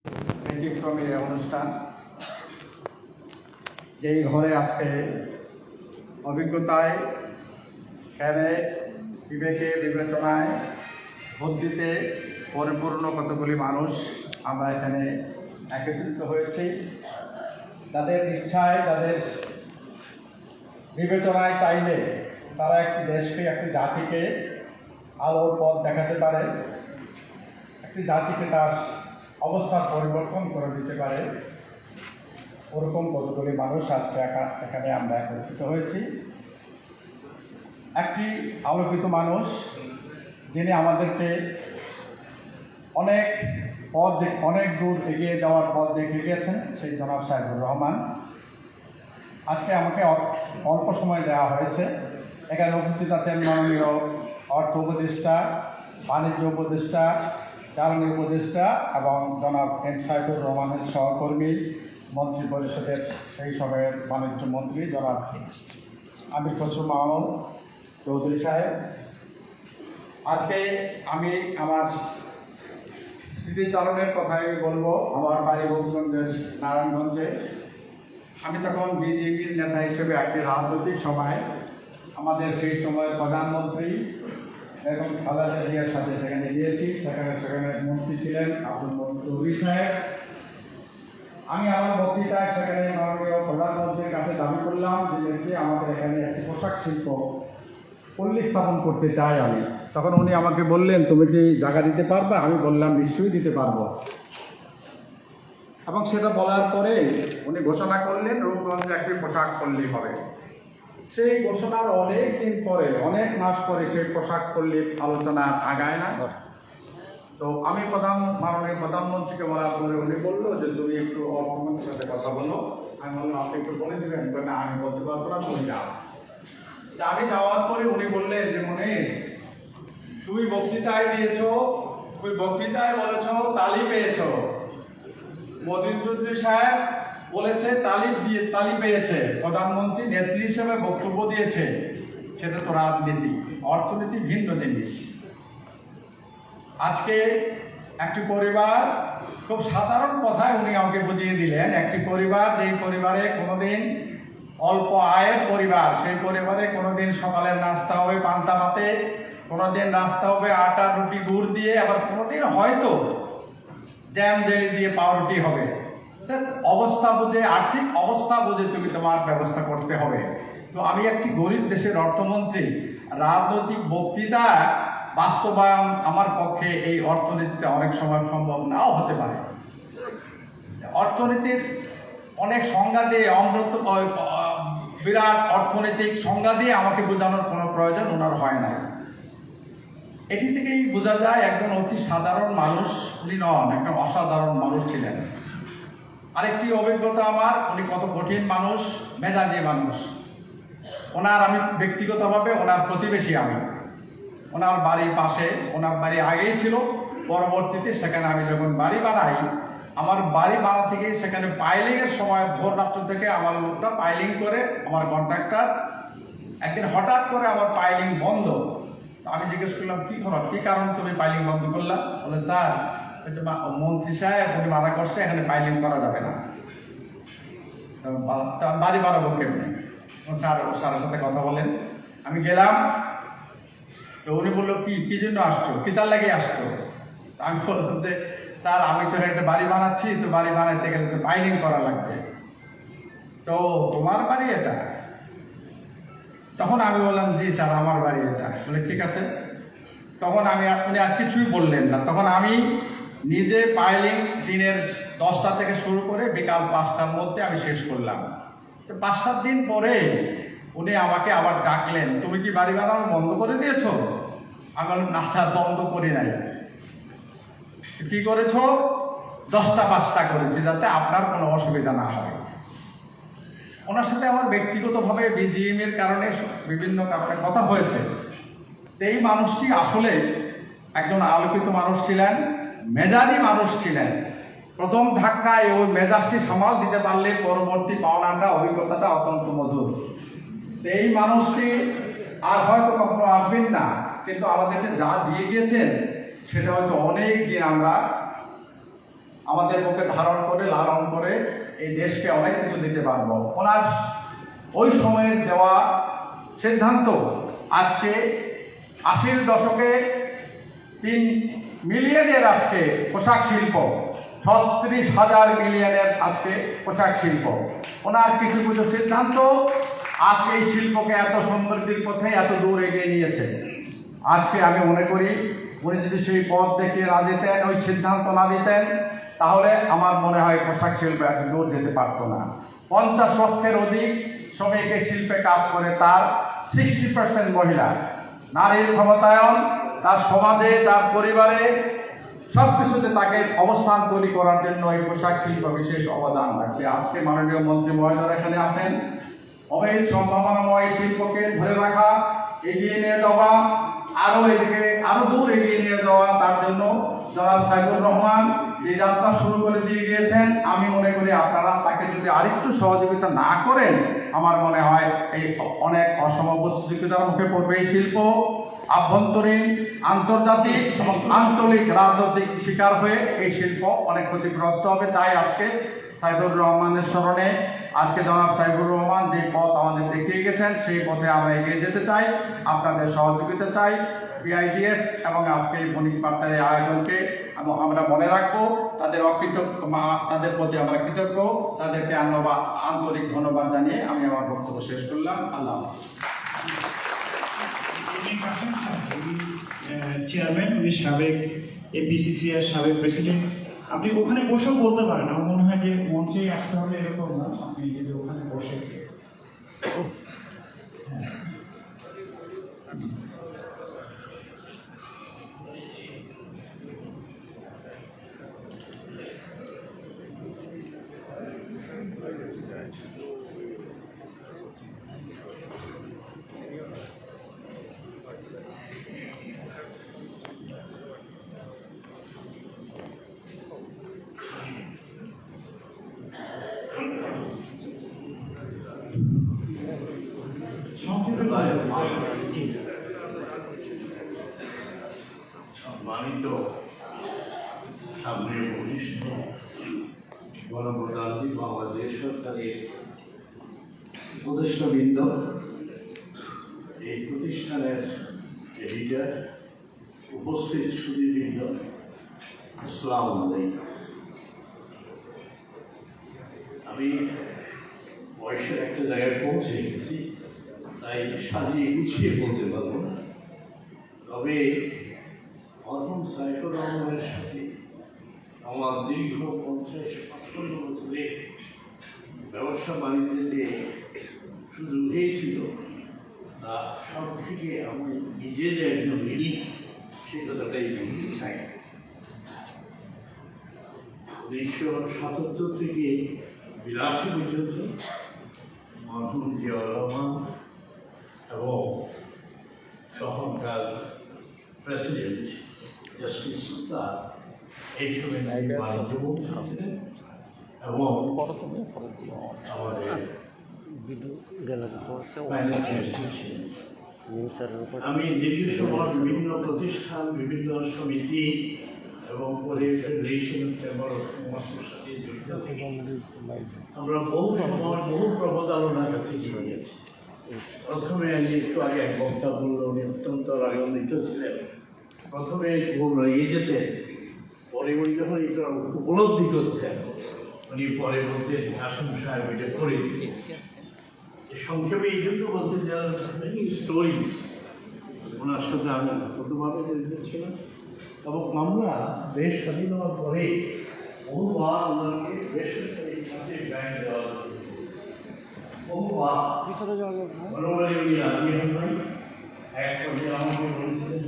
ব্যতিক্রমী অনুষ্ঠান, যেই ঘরে আজকে অভিজ্ঞতায়, জ্ঞানে, বিবেকে, বিবেচনায়, বুদ্ধিতে পরিপূর্ণ কতগুলি মানুষ আমরা এখানে একত্রিত হয়েছি। তাদের ইচ্ছায়, তাদের বিবেচনায় চাইলে তারা একটি দেশকে, একটি জাতিকে আলোর পথ দেখাতে পারে, একটি জাতিকে তার অবস্থার পরিবর্তন করে দিতে পারে। ওরকম কতগুলি মানুষ আজকে এখানে আমরা একত্রিত হয়েছি। একটি আলোকিত মানুষ, যিনি আমাদেরকে অনেক দূর এগিয়ে যাওয়ার পথ দেখিয়ে গিয়েছেন, সেই জনাব সাইদুর রহমান। আজকে আমাকে অল্প সময় দেওয়া হয়েছে। এখানে উপস্থিত আছেন মাননীয় অর্থ উপদেষ্টা, বাণিজ্য উপদেষ্টা, জ্বালানি উপদেষ্টা এবং জনাব এম সাইদুর রহমানের সহকর্মী, মন্ত্রী পরিষদের সেই সময়ের বাণিজ্য মন্ত্রী জনাব আমির খসরু মাহমুদ চৌধুরী সাহেব। আজকে আমি আমার স্মৃতিচারণের কথাই বলবো। আমার বাড়ি গোপগঞ্জের নারায়ণগঞ্জে। আমি তখন বিজেপির নেতা হিসেবে একটি রাজনৈতিক সভায় আমাদের সেই সময়ের প্রধানমন্ত্রী এবং খালেদা জিয়ার সাথে সেখানে গিয়েছি। সেখানে মন্ত্রী ছিলেন আব্দুল মতিন চৌধুরী সাহেব। আমি আমার বক্তৃতায় সেখানে মাননীয় প্রধানমন্ত্রীর কাছে দাবি করলাম যে আমাদের এখানে একটি পোশাক শিল্প পল্লী স্থাপন করতে চাই আমি। তখন উনি আমাকে বললেন, তুমি কি জায়গা দিতে পারবা? আমি বললাম, নিশ্চয়ই দিতে পারবো। এবং সেটা বলার পরে উনি ঘোষণা করলেন রূপগঞ্জে একটি পোশাক পল্লী হবে। সেই ঘোষণার অনেক দিন পরে, অনেক মাস পরে সেই পোশাক পল্লীর আলোচনা আগায় না। তো আমি মাননীয় প্রধানমন্ত্রীকে বলার পরে উনি বললো যে তুমি একটু অর্থমন্ত্রীর সাথে কথা বলো। আমি বললাম, আপনি একটু বলে দেবেন? না, আমি বলতে পারবো না, তুমি যাও। আমি যাওয়ার পরে উনি বললেন যে তুমি বক্তৃতায় দিয়েছো, তুমি বক্তৃতায় বলেছ তালি পেয়েছ। মতিন চৌধুরী সাহেব বলেছে তালি পেয়েছে, প্রধানমন্ত্রী নেত্রী হিসেবে বক্তব্য দিয়েছে। সেটা তো রাজনীতি, অর্থনীতি ভিন্ন জিনিস। আজকে একটি পরিবার, খুব সাধারণ কথায় উনি আমাকে বুঝিয়ে দিলেন, একটি পরিবার, যেই পরিবারে কোনোদিন অল্প আয়ের পরিবার, সেই পরিবারে কোনোদিন সকালের নাস্তা হবে পান্তা ভাতে, কোনোদিন নাস্তা হবে আটা রুটি গুড় দিয়ে, আবার কোনোদিন হয়তো জ্যাম জেলি দিয়ে পাউরুটি হবে। অবস্থা বুঝে, আর্থিক অবস্থা বুঝে তুমি তোমার ব্যবস্থা করতে হবে। তো আমি একটি গরিব দেশের অর্থমন্ত্রী, রাজনৈতিক বক্তৃতা বাস্তবায়ন আমার পক্ষে এই অর্থনীতিতে অনেক সময় সম্ভব নাও হতে পারে। অর্থনীতির অনেক সংজ্ঞা দিয়ে, বিরাট অর্থনৈতিক সংজ্ঞা দিয়ে আমাকে বোঝানোর কোনো প্রয়োজন ওনার হয় না। এটি থেকেই বোঝা যায় একজন অতি সাধারণ মানুষ উনি নন, একজন অসাধারণ মানুষ ছিলেন। আরেকটি অভিজ্ঞতা আমার, উনি কত কঠিন মানুষ, মেজাজি মানুষ। আমি ব্যক্তিগতভাবে ওনার প্রতিবেশী। আমি ওনার বাড়ির পাশে, ওনার বাড়ি আগেই ছিল, পরবর্তীতে সেখানে আমি যখন বাড়ি বানাই, আমার বাড়ি বানাতে গিয়ে সেখানে পাইলিংয়ের সময় ভোর রাত্র থেকে আমার লোকটা পাইলিং করে, আমার কন্ট্রাক্টর একদিন হঠাৎ করে আমার পাইলিং বন্ধ। আমি জিজ্ঞেস করলাম, কি কারণ তুমি পাইলিং বন্ধ করলাম? বলে, স্যার মন্ত্রী সাহেব উনি মানা করছে, এখানে পাইলিং করা যাবে না। বাড়ি বানাবো কেমনি? স্যারের সাথে কথা বলেন। আমি গেলাম, তো উনি বললো, কি জন্য আসছো, কি তার লাগে আসছো? আমি বললাম যে, স্যার আমি তো একটা বাড়ি বানাচ্ছি, তো বাড়ি বানাইতে গেলে তো পাইলিং করা লাগবে। তো তোমার বাড়ি এটা? তখন আমি বললাম, জি স্যার আমার বাড়ি এটা। বলে, ঠিক আছে। তখন উনি আর কিছুই বললেন না। তখন আমি নিজে পাইলিং দিনের 10টা থেকে শুরু করে বিকাল 5টার মধ্যে আমি শেষ করলাম। তো 5-7 দিন পরে উনি আমাকে আবার ডাকলেন, তুমি কি বাড়ি বানানো বন্ধ করে দিয়েছো? আমি বললাম, না স্যার, বন্ধ করি নাই। কি করেছো? 10টা 5টা করেছি, যাতে আপনার কোনো অসুবিধা না হয়। ওনার সাথে আমার ব্যক্তিগতভাবে বিজিএমের কারণে বিভিন্ন কারণে কথা হয়েছে। এই মানুষটি আসলে একজন আলোকিত মানুষ ছিলেন, মেজাজি মানুষ ছিলেন। প্রথম ধাক্কায় ওই মেজাজটি সামাল দিতে পারলে পরবর্তী পাওনাটা, অভিজ্ঞতাটা অত্যন্ত মধুর। এই মানুষটি আর হয়তো কখনো আসবেন না, কিন্তু আমাদেরকে যা দিয়ে গিয়েছেন সেটা হয়তো অনেক দিন আমরা আমাদের বুকে ধারণ করে লালন করে এই দেশকে অনেক কিছু দিতে পারবো। ওনার ওই সময়ের দেওয়া সিদ্ধান্ত আজকে 80-র দশকে 3 মিলিয়নের আজকে পোশাক শিল্প, 36,000 মিলিয়নের আজকে পোশাক শিল্প। ওনার কিছু কিছু সিদ্ধান্ত আজকে এই শিল্পকে এত সমৃদ্ধির পথে এত দূর এগিয়ে নিয়েছে। আজকে আমি মনে করি উনি যদি সেই পথ দেখিয়ে না দিতেন, ওই সিদ্ধান্ত না দিতেন, তাহলে আমার মনে হয় পোশাক শিল্প এত দূর যেতে পারত না। 50 লক্ষের অধিক শ্রমিক এই শিল্পে কাজ করে, তার 60% মহিলা। নারীর ক্ষমতায়ন তার সমাজে, তার পরিবারে, সব কিছুতে তাকে অবস্থান তৈরি করার জন্য এই পোশাক শিল্প বিশেষ অবদান রাখছে। আজকে মাননীয় মন্ত্রী মহোদয় এখানে আছেন। অনেক সম্ভাবনাময় শিল্পকে ধরে রাখা, এগিয়ে নিয়ে যাওয়া, আরো এদিকে আরো দূর এগিয়ে নিয়ে যাওয়া, তার জন্য জনাব সাইদুর রহমান যে যাত্রা শুরু করে দিয়ে গিয়েছেন, আমি মনে করি আপনারা তাকে যদি আরেকটু সহযোগিতা না করেন, আমার মনে হয় এই অনেক অসম প্রতিযোগিতার মুখে পড়বে এই শিল্প। আভ্যন্তরীণ, আন্তর্জাতিক এবং আঞ্চলিক রাজনৈতিক শিকার হয়ে এই শিল্প অনেক ক্ষতিগ্রস্ত হবে। তাই আজকে সাইদুর রহমানের স্মরণে আজকে জনাব সাইদুর রহমান যে পথ আমাদের দেখিয়ে গেছেন, সেই পথে আমরা এগিয়ে যেতে চাই, আপনাদের সহযোগিতা চাই। বিআইডিএস এবং আজকে এই বণিক বার্তার এই আয়োজনকে আমরা মনে রাখবো, তাদের তাদের প্রতি আমরা কৃতজ্ঞ, তাদেরকে আমরা আন্তরিক ধন্যবাদ জানিয়ে আমি আমার বক্তব্য শেষ করলাম। আল্লাহ চেয়ারম্যান, উনি সাবেক এপিসিসিআর সাবেক প্রেসিডেন্ট। আপনি ওখানে বসেও বলতে পারেন, আমার মনে হয় যে মঞ্চে আসতে হবে এরকম না, আপনি যদি ওখানে বসে সম্মানিত সামনে বরিষ্ঠ গণপ্রজাতন্ত্রী বাংলাদেশ সরকারের উপদেষ্টাবৃন্দ, এই প্রতিষ্ঠানের এডিটর, উপস্থিত সুধীবৃন্দ, আসসালামু আলাইকুম। আমি বয়সের একটা জায়গায় পৌঁছে গেছি, তাই সাজিয়ে গুছিয়ে বলতে পারবো না। তবে মরহুম সাইফুর রহমানের সাথে আমার দীর্ঘ 50-55 বছরের ব্যবসা বাণিজ্যতে সুযোগ হয়েছিল, তা সব থেকে আমি নিজে যে একজন ঋণী, সে কথাটাই বলতে চাই। 1977 থেকে 82 পর্যন্ত মরহুম জিয়াউর রহমান এবং তখনকার প্রেসিডেন্ট জাস্টিস সুলতান এই সময় বাণিজ্য মন্ত্রী ছিলেন এবং আমাদের ফাইন্যান্স মিনিস্টার ছিলেন। আমি দীর্ঘ সময় বিভিন্ন প্রতিষ্ঠান, বিভিন্ন সমিতি এবং পরে ফেডারেশন চেম্বার অফ কমার্সের সাথে জড়িত থেকে আমরা বহু সময় বহু প্রবতারণার কাছে জড়িয়েছি। প্রথমে একটু আগে এক বক্তা বলল, উনি অত্যন্ত রাগান্বিত ছিলেন। প্রথমে রেগে যেতেন, পরে উনি যখন এটা উপলব্ধি করতেন, উনি পরে বলতেন আসুন সাহেব এটা করে দিন। সংক্ষেপে এই জন্য বলছেন যারা স্টোরিজ, ওনার সাথে আমি কতভাবে জড়িত ছিলাম এবং আমরা দেশ স্বাধীন হওয়ার পরে বহুবার ওনাকে বেসরকারি খাতে ব্যাংক দেওয়া বহুবার মনোবলে উনি রাজি হন নাই। এক পর্যায়ে আমাকে বলেছিলেন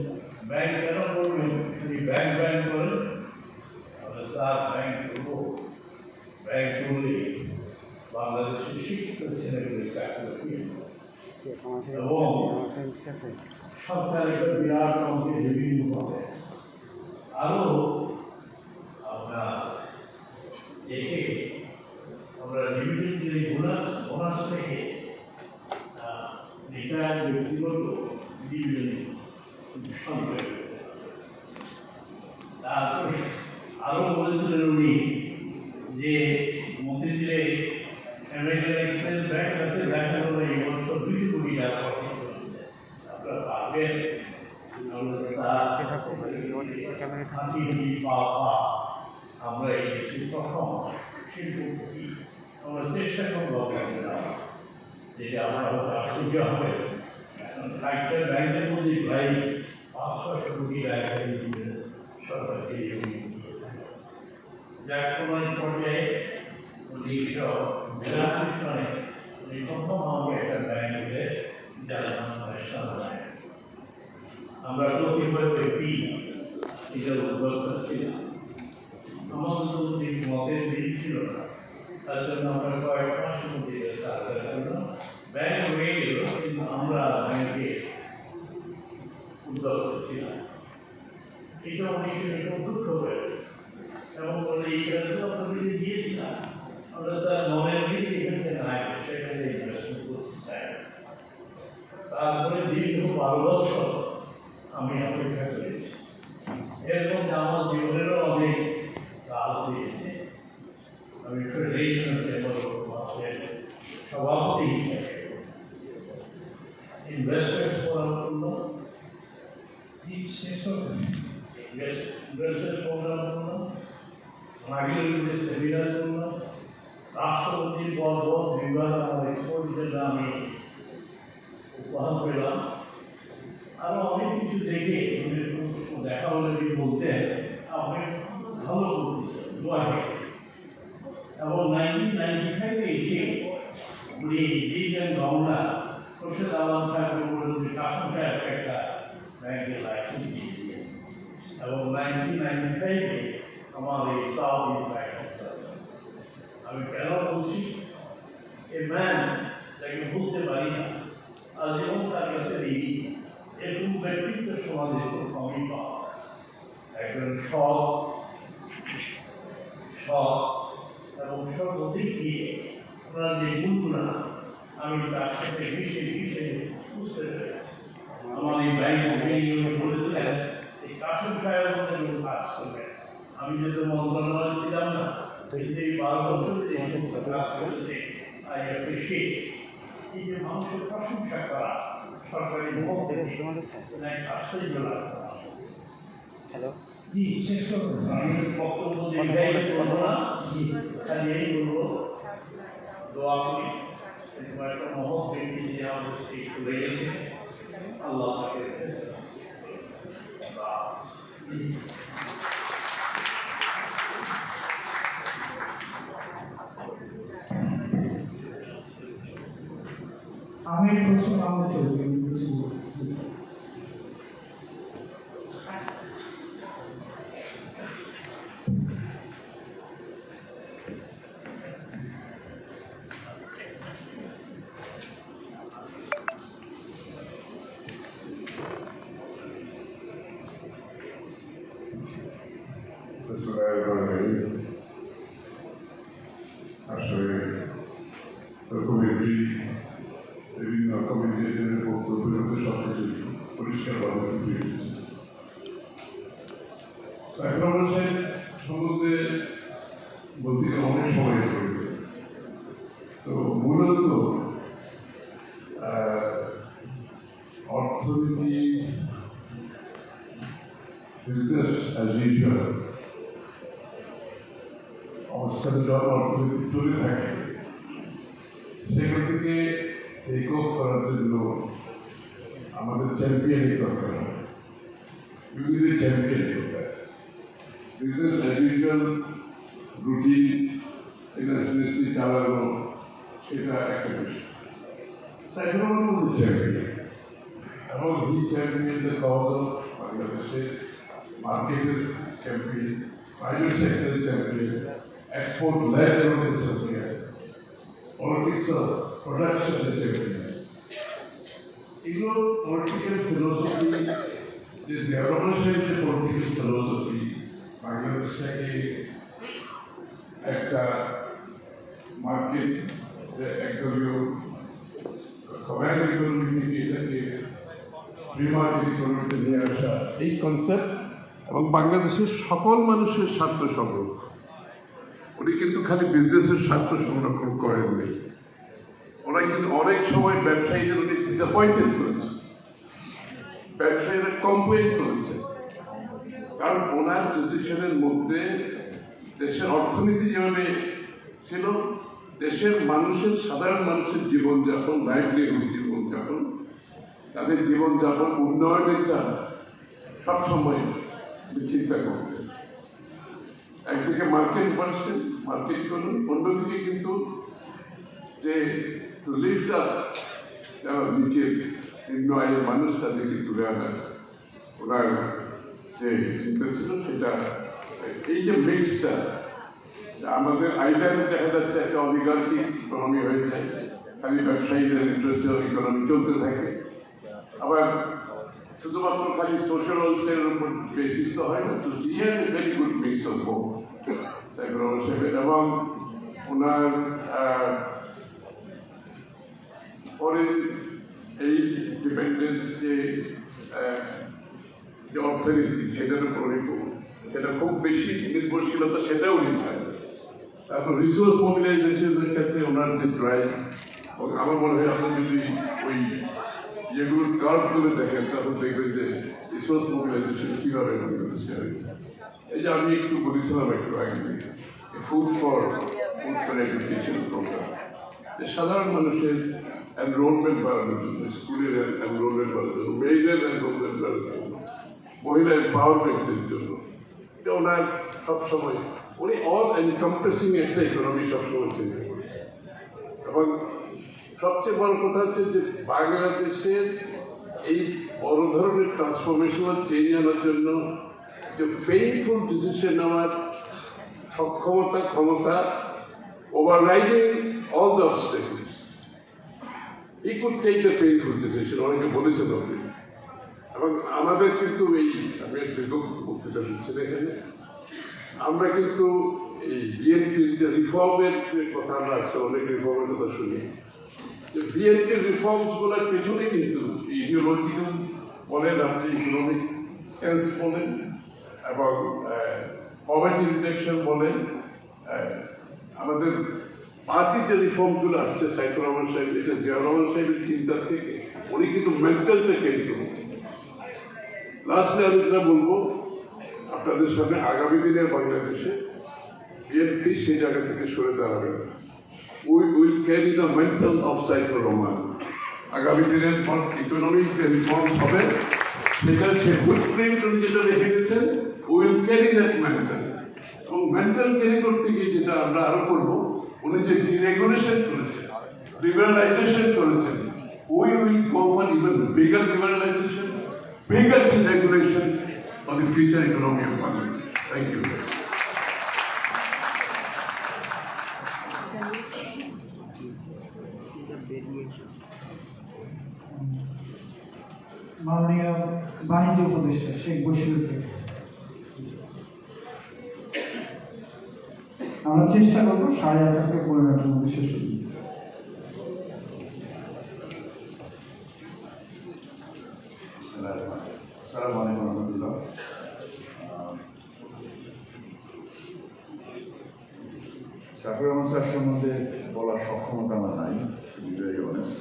ব্যাংক কেন করবেন, তিনি ব্যাংক করেন। আমরা স্যার ব্যাংক করবো, ব্যাংক করলে বাংলাদেশের শিক্ষিত ছেলেগুলি চাকরি এবং সরকারের বিরাট অঙ্কের রেভিনিউ পাবে। আরও আমরা দেখে আমরা ডিভিডেন্ডের এই বোনাস থেকে রিটায়ার ব্যক্তিগত ডিভিডেন্ড সঞ্চয় করতে। তারপরে আরও বলেছিলেন উনি যে মতিঝিলে আমেরিকান এক্সপ্রেস ব্যাংক আছে, দেখা হলো এই বছর 200 কোটি টাকা খরচ করেছে। আপনারা পারবেন? আমরা এই দেশের প্রথম শিল্পপতি, আমরা চেষ্টা করবো যেটা আমরা হয়তো আশ্চর্য হবে। এখন একটা ব্যাংকের মধ্যে প্রায় 500 কোটি টাকা সরকারকে যার কোনো পর্যায়ে 1982 সালে উনি প্রথম আমাকে একটা ব্যাংকে জানান। আমরা প্রতিভাবে ব্যক্তি এটার উদ্যোক্তা ছিলাম। আমাদের যদি মতের দিন ছিল না, তার জন্য আমরা কয়েক মাস মধ্যে সার্ভে করলাম, ব্যাংক হয়ে গেল, কিন্তু আমরা ব্যাংকে উদ্যোক্তা ছিলাম। এটা 1971 হয়ে এবং বলে এই কারণে আপনাদেরকে দিয়েছিলাম, আমরা স্যার মনের দিকে এখানে নাই, সেখানে ইনভেস্টমেন্ট করতে চাই। তারপরে দীর্ঘ 12 বছর আমি অপেক্ষা করেছি। এরকম আমার জীবনেরও অনেক কাজ দিয়েছে। আমি ফেডারেশন চেম্বার অফ কমার্সের সভাপতি হিসেবে ইনভেস্টার্স ফোরাম করলাম, ইনভেস্টার্স ফোরাম করলাম, স্মাগলিং সেমিনার করলাম, রাষ্ট্রপতির পর্ব বিভাগ আমার এক্সপোর্টের আমি উপহার পেলাম। আরো অনেক কিছু দেখে দেখা হলে বলতে আপনি ভালো করতেছেন, এবং 1995 এসে উনি দিয়েছেন রমনা খোরশেদ আলম সাহেবের উপরে কাসম সাহেব একটা ব্যাংকের লাইসেন্স দিয়েছিলেন, এবং 1995 আমার এই সাউথ ব্যাংক। আমি কেন বলছি এ ম্যান যাকে বলতে পারি না, আজীবন তার কাছে ঋণী। এরকম ব্যক্তিত্ব সমাজে খুব কমই পাওয়া। একজন সৎ এবং সর্বদিক দিয়ে ওনার যে গুণগুলা আমি তার সাথে মিশে বুঝতে পেরেছি। আমার এই ব্যাংক বলেছিলেন এই কাসম সাহেবের মধ্যে কাজ করবেন। আমি যেহেতু মন্ত্রণালয় ছিলাম না, এই 12 বছর যে সমস্ত কাজ করেছে আই অ্যাপ্রিশিয়েট। এই যে মানুষের প্রশংসা করা সরকারি মুখ থেকে আশ্চর্য লাগবে। হ্যালো, জি শেষ করুন। আমি বক্তব্য দীর্ঘায়ী করবো না, খালি এই বলবো দোয়া করি একটা মহৎ ব্যক্তি যে আমাদের সেই করে গেছে, আল্লাহ তাকে আমি প্রশ্ন আমরা চলবে আসলে কমিটি বিভিন্ন কমিটির বক্তব্যের মধ্যে সবকিছু পরিষ্কারভাবে ফুটিয়ে দিচ্ছে। এখন অবশ্যই সম্বন্ধে বলতে অনেক সময় করবে। তো মূলত অর্থনীতি বিজনেস অ্যাজ ইউজুয়াল অবস্থাতে যখন অর্থনীতি চলে থাকে, সেখান থেকে টেক অফ করার জন্য আমাদের চ্যাম্পিয়নের দরকার হয়, বিভিন্ন চ্যাম্পিয়ন দরকার। Business as usual routine industry চালানো, সেটা একটা বিষয়। সাইকোলজির মধ্যে চ্যাম্পিয়ন, এবং এই চ্যাম্পিয়নদের কজ বাংলাদেশের মার্কেটের চ্যাম্পিয়ন, প্রাইভেট সেক্টরের champion, export led champion, politics of প্রোডাকশনের চ্যাম্পিয়ন। এগুলো পলিটিক্যাল ফিলোসফি, যে ডেভেলপমেন্টের যে পলিটিক্যাল ফিলোসফি বাংলাদেশটাকে একটা মার্কেট একদলীয় কমান্ড ইকোনমি থেকে এটাকে প্রি মার্কেট ইকোনমিতে নিয়ে আসা, এই কনসেপ্ট এবং বাংলাদেশের সকল মানুষের স্বার্থ সংরক্ষণ। উনি কিন্তু খালি বিজনেসের স্বার্থ সংরক্ষণ করেননি, ওরা কিন্তু অনেক সময় ব্যবসায়ীদের উনি ডিসঅ্যাপয়েন্টেড করেছে, ব্যবসায়ীরা কমপ্লেন করেছে, কারণ ওনার ডিসিশনের মধ্যে দেশের অর্থনীতি যেভাবে ছিল, দেশের মানুষের সাধারণ মানুষের জীবনযাপন, লাইভলিহুড জীবনযাপন, তাদের জীবনযাপন উন্নয়নেরটা সবসময় চিন্তা করতেন। একদিকে মার্কেট বাড়ছেন, মার্কেট করুন, অন্যদিকে কিন্তু যে লিফট আপ নিচের নিম্ন আয়ের মানুষ তাদেরকে তুলে আনা ওনার যে চিন্তা ছিল, সেটা এই যে মিক্সটা আমাদের আইদার দেখা যাচ্ছে একটা অলিগার্কি ইকোনমি হয়ে যায়, খালি ব্যবসায়ীদের ইন্টারেস্টে ইকোনমি চলতে থাকে, আবার শুধুমাত্র খালি সোশ্যাল ওয়েলফেয়ারের উপর বেসিস তো হয় না, তো ইয়ে very good mix of both এবং ওনার পরে এই ডিপেন্ডেন্স যে অর্থনীতি সেটার উপর সেটা খুব বেশি নির্ভরশীলতা সেটাও নিতে হয়। তারপর রিসোর্স মোবিলাইজেশনের ক্ষেত্রে ওনার যে ড্রাইভ, এবং আমার মনে হয় আপনি যদি ওই যেগুলোর কার্ডগুলো দেখেন তারপর দেখবেন যে রিসোর্স মোবিলাইজেশন কীভাবে হয়েছে। এই যে আমি একটু বলেছিলাম একটু আগে ফুড ফর এডুকেশন প্রোগ্রাম, যে সাধারণ মানুষের এনরোলমেন্ট বাড়ানোর জন্য, স্কুলের এনরোলমেন্ট বাড়ানোর জন্য, মেয়েদের এনরোলমেন্ট বাড়ানোর জন্য, মহিলা এম্পাওয়ারমেন্টের জন্য, এটা ওনার সবসময় উনি অল এনকম্প্রেসিং একটা ইকোনমি সবসময় চিন্তা করেছেন। এবং সবচেয়ে বড় কথা হচ্ছে যে বাংলাদেশের এই বড় ধরনের ট্রান্সফরমেশনাল চেঞ্জ আনার জন্য যে পেইনফুল ডিসিশন নেওয়ার সক্ষমতা, ক্ষমতা, overriding all the obstacles, he could take the painful decision, অনেকে বলেছেন আপনি। এবং আমাদের কিন্তু এই আমি দীর্ঘ বক্তৃতা দিচ্ছি এখানে, আমরা কিন্তু এই বিএনপির যে রিফর্মের যে কথা আমরা আজকে অনেক রিফর্মের কথা শুনি, যে বিএনপির রিফর্মসগুলোর পেছনে কিন্তু ইডিওলজিক্যাল বলেন, আপনি ইকোনমিক সেন্স বলেন, এবং পভার্টি রিডাকশন বলেন, আমাদের পার্টির যে রিফর্মগুলো আসছে, সাইফুর রহমান সাহেব, এটা জিয়া রহমান সাহেবের চিন্তার থেকে উনি কিন্তু মেন্টালটা ক্যারি করেছেন। লাস্টে আমি যেটা বলবো আপনাদের সামনে, আগামী দিনের বাংলাদেশে বিএনপি সেই জায়গা থেকে সরে দাঁড়াবে না। We will carry the mental of Saifur Rahman. আগামী দিনের ইকোনমিক যে রিফর্মস হবে সেটা সে ফুটপ্রিন্ট উনি যেটা রেখে দিয়েছেন, উইল ক্যারি দ্যাট মেন্টাল। এবং মেন্টাল ক্যারি করতে গিয়ে যেটা আমরা আরো করবো, উনি যে ডিরেগুলেশন করেছেন, লিবারালাইজেশন করেছেন, we will go for even bigger liberalisation, bigger deregulation for the future economy of Bangladesh. Thank you. মাননীয় বাণিজ্য উপদেষ্টা শেখ বশির থেকে আমরা চেষ্টা করবো 8:30 থেকে 15 মধ্যে শেষ করতে। আসসালামু আলাইকুম রহমতুল্লাহ। সাফির রহমান স্যার সম্বন্ধে বলার সক্ষমতা আমার নাই, to be very honest,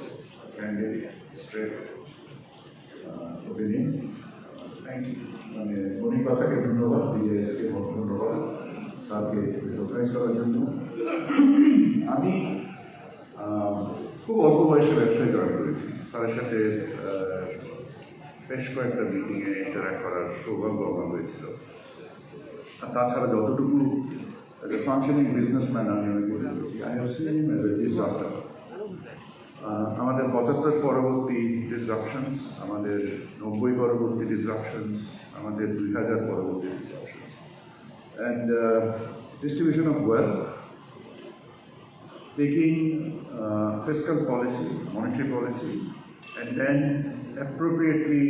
candid, straight opinion. Thank you, মানে মনিকাতাকে ধন্যবাদ, বিএসকে ধন্যবাদ, স্যারকে রিকগনাইজ করার জন্য। আমি খুব অল্প বয়সে ব্যবসায় জয়েন করেছি, স্যারের সাথে বেশ কয়েকটা মিটিংয়ে ইন্টারাক্ট করার সৌভাগ্য আমার হয়েছিল। আর তাছাড়া যতটুকু অ্যাজ এ ফাংশনিং বিজনেসম্যান আমি করে দিয়েছি, I have seen him as a disruptor. আমাদের 75 পরবর্তী ডিসরাপশনস, আমাদের 90 পরবর্তী ডিসরাপশনস, আমাদের 2000 পরবর্তী disruptions, and distribution of wealth, taking fiscal policy, monetary policy, and then appropriately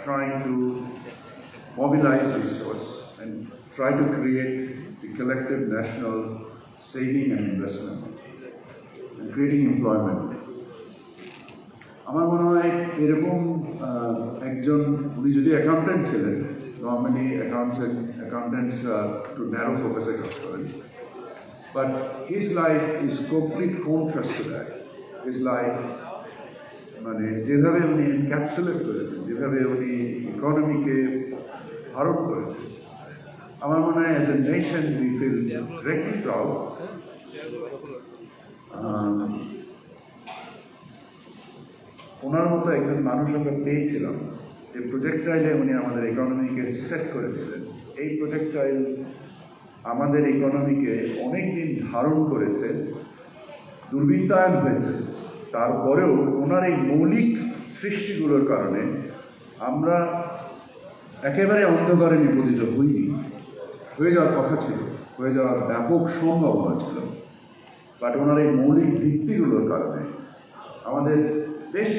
trying to mobilize resource and try to create the collective national saving and investment and creating employment. আমার মনে হয় এরকম একজন, উনি যদি accountant ছিলেন normally accountants to narrow focus এ কাজ করেন, but his life is complete contrast to that. His life মানে যেভাবে উনি এনক্যাপসুলেট করেছেন, যেভাবে উনি ইকোনমিকে ধারণ করেছেন, আমার মনে হয় as a nation we feel greatly proud. ওনার মতো একজন মানুষ আমরা পেয়েছিলাম, যে প্রজেক্টাইলে উনি আমাদের ইকোনমিকে সেট করেছিলেন। এই প্রজেক্টাইল আমাদের ইকোনমিকে অনেক দিন ধারণ করেছে, দুর্বৃত্তায়ন হয়েছে, তারপরেও ওনার এই মৌলিক সৃষ্টিগুলোর কারণে আমরা একেবারে অন্ধকারে নিপতিত হইনি। হয়ে যাওয়ার কথা ছিল, হয়ে যাওয়ার ব্যাপক সম্ভাবনা ছিল, বাট ওনার এই মৌলিক ভিত্তিগুলোর কারণে আমাদের বেশ